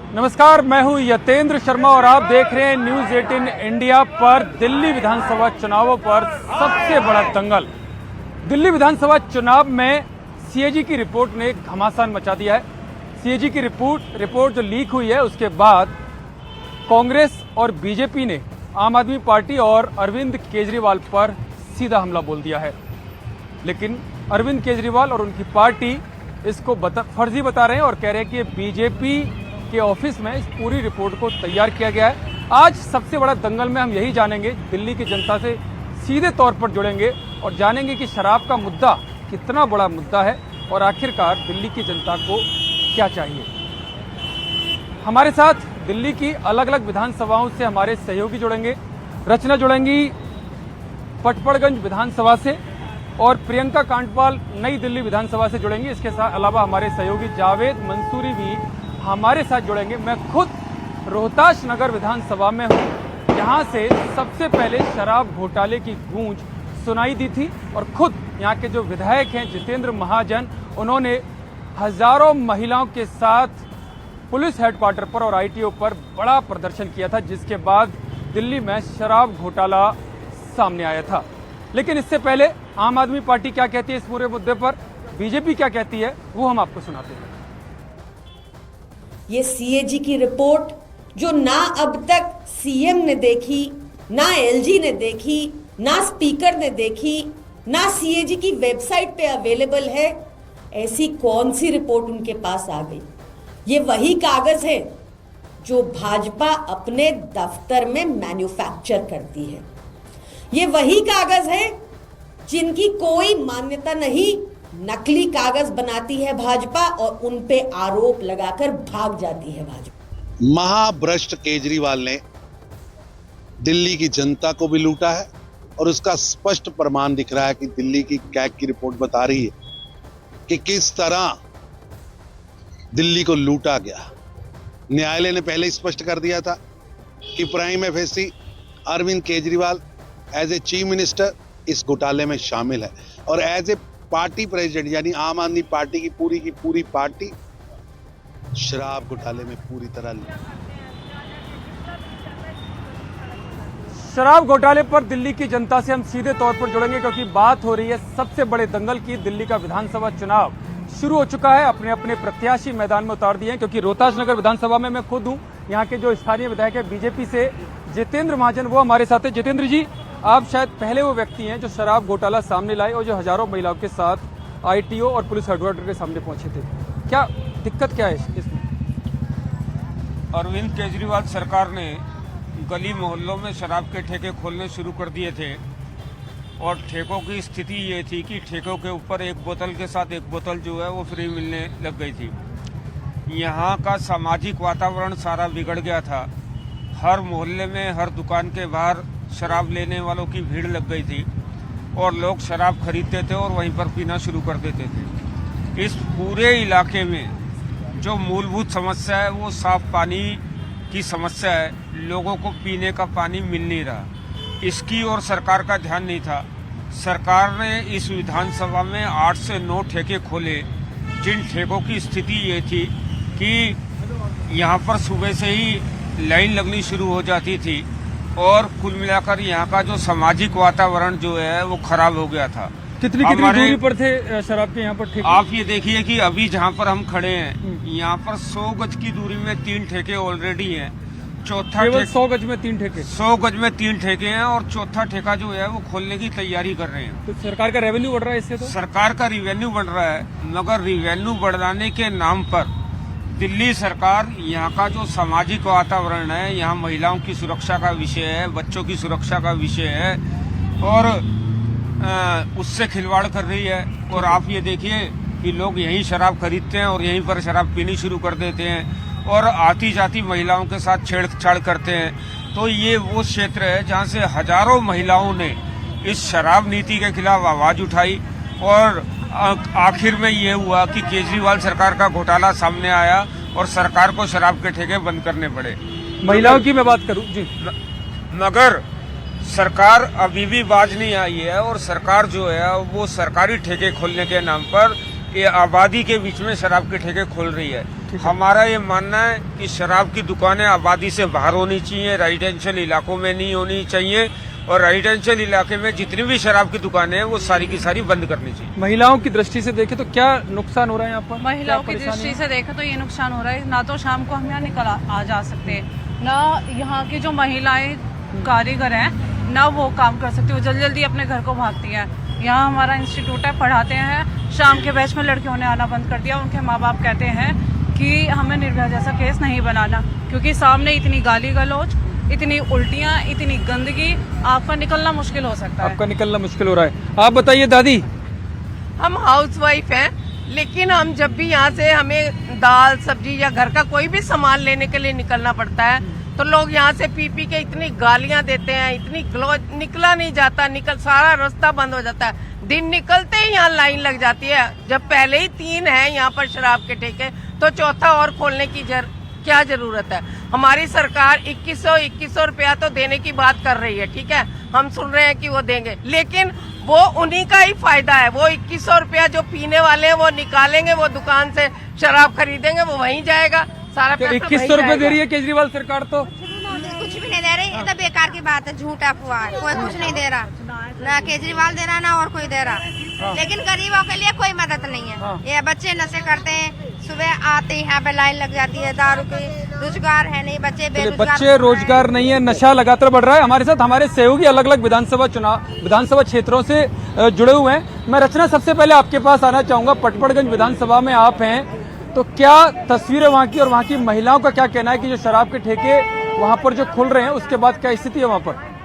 नमस्कार, मैं हूं यतेंद्र शर्मा और आप देख रहे हैं न्यूज 18 इंडिया पर। दिल्ली विधानसभा चुनावों पर सबसे बड़ा दंगल। दिल्ली विधानसभा चुनाव में सीएजी की रिपोर्ट ने घमासान मचा दिया है। सीएजी की रिपोर्ट जो लीक हुई है उसके बाद कांग्रेस और बीजेपी ने आम आदमी पार्टी और अरविंद केजरीवाल पर सीधा हमला बोल दिया है। लेकिन अरविंद केजरीवाल और उनकी पार्टी इसको फर्जी बता रहे हैं और कह रहे हैं कि बीजेपी के ऑफिस में इस पूरी रिपोर्ट को तैयार किया गया है। आज सबसे बड़ा दंगल में हम यही जानेंगे, दिल्ली की जनता से सीधे तौर पर जुड़ेंगे और जानेंगे कि शराब का मुद्दा कितना बड़ा मुद्दा है और आखिरकार दिल्ली की जनता को क्या चाहिए। हमारे साथ दिल्ली की अलग अलग विधानसभाओं से हमारे सहयोगी जुड़ेंगे। रचना जुड़ेंगी पटपड़गंज विधानसभा से और प्रियंका कांडपाल नई दिल्ली विधानसभा से जुड़ेंगी। इसके अलावा हमारे सहयोगी जावेद मंसूरी भी हमारे साथ जुड़ेंगे। मैं खुद रोहतास नगर विधानसभा में हूं, जहां से सबसे पहले शराब घोटाले की गूंज सुनाई दी थी और खुद यहां के जो विधायक हैं जितेंद्र महाजन, उन्होंने हजारों महिलाओं के साथ पुलिस हेडक्वार्टर पर और आईटीओ पर बड़ा प्रदर्शन किया था, जिसके बाद दिल्ली में शराब घोटाला सामने आया था। लेकिन इससे पहले आम आदमी पार्टी क्या कहती है इस पूरे मुद्दे पर, बीजेपी क्या कहती है, वो हम आपको सुनाते हैं। ये सीएजी की रिपोर्ट जो ना अब तक सीएम ने देखी, ना एलजी ने देखी, ना स्पीकर ने देखी, ना सीएजी की वेबसाइट पे अवेलेबल है, ऐसी कौन सी रिपोर्ट उनके पास आ गई? ये वही कागज है जो भाजपा अपने दफ्तर में मैन्युफैक्चर करती है। ये वही कागज है जिनकी कोई मान्यता नहीं, नकली कागज बनाती है भाजपा और उन पे आरोप लगाकर भाग जाती है भाजपा। महाभ्रष्ट केजरीवाल ने दिल्ली की जनता को भी लूटा है और उसका स्पष्ट प्रमाण दिख रहा है कि दिल्ली की कैग की रिपोर्ट बता रही है कि किस तरह दिल्ली को लूटा गया। न्यायालय ने पहले स्पष्ट कर दिया था कि prime FSC Arvind Kejriwal as a chief minister इस घोटाले में शामिल है और एज ए पार्टी प्रेसिडेंट यानी आम आदमी पार्टी की पूरी पार्टी शराब घोटाले में पूरी तरह। शराब घोटाले पर दिल्ली की जनता से हम सीधे तौर पर जुड़ेंगे, क्योंकि बात हो रही है सबसे बड़े दंगल की। दिल्ली का विधानसभा चुनाव शुरू हो चुका है, अपने अपने प्रत्याशी मैदान में उतार दिए हैं। क्योंकि रोहतास नगर विधानसभा में मैं खुद हूं, यहाँ के जो स्थानीय विधायक है बीजेपी से जितेंद्र महाजन, वो हमारे साथ है। जितेंद्र जी, आप शायद पहले वो व्यक्ति हैं जो शराब घोटाला सामने लाए और जो हजारों महिलाओं के साथ आईटीओ और पुलिस हेडक्वार्टर के सामने पहुंचे थे। क्या दिक्कत क्या है इसमें? अरविंद केजरीवाल सरकार ने गली मोहल्लों में शराब के ठेके खोलने शुरू कर दिए थे और ठेकों की स्थिति ये थी कि ठेकों के ऊपर एक बोतल के साथ एक बोतल जो है वो फ्री मिलने लग गई थी। यहाँ का सामाजिक वातावरण सारा बिगड़ गया था। हर मोहल्ले में हर दुकान के बाहर शराब लेने वालों की भीड़ लग गई थी और लोग शराब खरीदते थे और वहीं पर पीना शुरू कर देते थे। इस पूरे इलाके में जो मूलभूत समस्या है वो साफ पानी की समस्या है। लोगों को पीने का पानी मिल नहीं रहा, इसकी ओर सरकार का ध्यान नहीं था। सरकार ने इस विधानसभा में 8 से 9 ठेके खोले, जिन ठेकों की स्थिति ये थी कि यहाँ पर सुबह से ही लाइन लगनी शुरू हो जाती थी और कुल मिलाकर यहाँ का जो सामाजिक वातावरण जो है वो खराब हो गया था। कितनी दूरी पर थे शराब के यहाँ पर ठेके? आप ये देखिए कि अभी जहाँ पर हम खड़े हैं यहाँ पर 100 गज की दूरी में 3 ठेके ऑलरेडी हैं। चौथा केवल 100 गज में 3 ठेके? 100 गज में 3 ठेके हैं और चौथा ठेका जो है वो खोलने की तैयारी कर रहे हैं। तो सरकार का रेवेन्यू बढ़ रहा है इससे? तो सरकार का रिवेन्यू बढ़ रहा है, मगर रिवेन्यू बढ़ाने के नाम पर दिल्ली सरकार यहाँ का जो सामाजिक वातावरण है, यहाँ महिलाओं की सुरक्षा का विषय है, बच्चों की सुरक्षा का विषय है और उससे खिलवाड़ कर रही है। और आप ये देखिए कि लोग यहीं शराब खरीदते हैं और यहीं पर शराब पीनी शुरू कर देते हैं और आती जाती महिलाओं के साथ छेड़छाड़ करते हैं। तो ये वो क्षेत्र है जहाँ से हजारों महिलाओं ने इस शराब नीति के खिलाफ आवाज उठाई और आखिर में ये हुआ कि केजरीवाल सरकार का घोटाला सामने आया और सरकार को शराब के ठेके बंद करने पड़े। महिलाओं की मैं बात करूं जी, मगर सरकार अभी भी बाज नहीं आई है और सरकार जो है वो सरकारी ठेके खोलने के नाम पर ये आबादी के बीच में शराब के ठेके खोल रही है। हमारा ये मानना है कि शराब की दुकानें आबादी से बाहर होनी चाहिए, रेजिडेंशियल इलाकों में नहीं होनी चाहिए, और रेजिडेंशियल इलाके में जितनी भी शराब की दुकानें हैं वो सारी की सारी बंद करनी चाहिए। महिलाओं की दृष्टि से देखें तो क्या नुकसान हो रहा है यहाँ पर? महिलाओं क्या की परेशानी दृष्टि है? से देखें तो ये नुकसान हो रहा है, ना तो शाम को हम यहाँ निकल आ जा सकते हैं, ना यहाँ की जो महिलाएं कारीगर हैं ना वो काम कर सकती, वो जल्दी जल्दी अपने घर को भागती हैं। यहाँ हमारा इंस्टीट्यूट है, पढ़ाते हैं, शाम के बैच में लड़कियों ने आना बंद कर दिया। उनके माँ बाप कहते हैं कि हमें निर्भया जैसा केस नहीं बनाना, क्योंकि सामने इतनी गाली गलौज, इतनी उल्टियाँ, इतनी गंदगी, आपका निकलना मुश्किल हो सकता है। आपका निकलना मुश्किल हो रहा है। आप बताइए दादी। हम हाउसवाइफ हैं, लेकिन हम जब भी यहाँ से हमें दाल सब्जी या घर का कोई भी सामान लेने के लिए निकलना पड़ता है तो लोग यहाँ से पी पी के इतनी गालियाँ देते हैं, इतनी निकला नहीं जाता, सारा रास्ता बंद हो जाता है। दिन निकलते ही यहाँ लाइन लग जाती है। जब पहले ही 3 हैं यहाँ पर शराब के ठेके, तो चौथा और खोलने की क्या जरूरत है? हमारी सरकार 2100 रुपया तो देने की बात कर रही है, ठीक है, हम सुन रहे हैं कि वो देंगे, लेकिन वो उन्हीं का ही फायदा है। वो 2100 रुपया जो पीने वाले हैं वो निकालेंगे, वो दुकान से शराब खरीदेंगे, वो वहीं जाएगा, सारा पैसा 2100 रुपए दे रही है केजरीवाल सरकार, तो कुछ भी नहीं दे रही। ये तो बेकार की बात है, झूठ अफवाह है, कोई कुछ नहीं दे रहा, ना केजरीवाल दे रहा ना और कोई दे रहा। लेकिन गरीबों के लिए कोई मदद नहीं है। ये बच्चे नशे करते हैं, सुबह आते ही यहाँ पे लाइन लग जाती है, दारू की, रोजगार है नहीं, बच्चे रोजगार नहीं है, नशा लगातार बढ़ रहा है। हमारे साथ हमारे सहयोगी अलग अलग विधानसभा क्षेत्रों से जुड़े हुए हैं। मैं रचना सबसे पहले आपके पास आना चाहूंगा। पटपड़गंज विधानसभा में आप हैं, तो क्या तस्वीरें वहाँ की, और वहाँ की महिलाओं का क्या कहना है कि जो शराब के ठेके वहाँ पर जो खुल रहे हैं उसके बाद क्या स्थिति है वहाँ पर?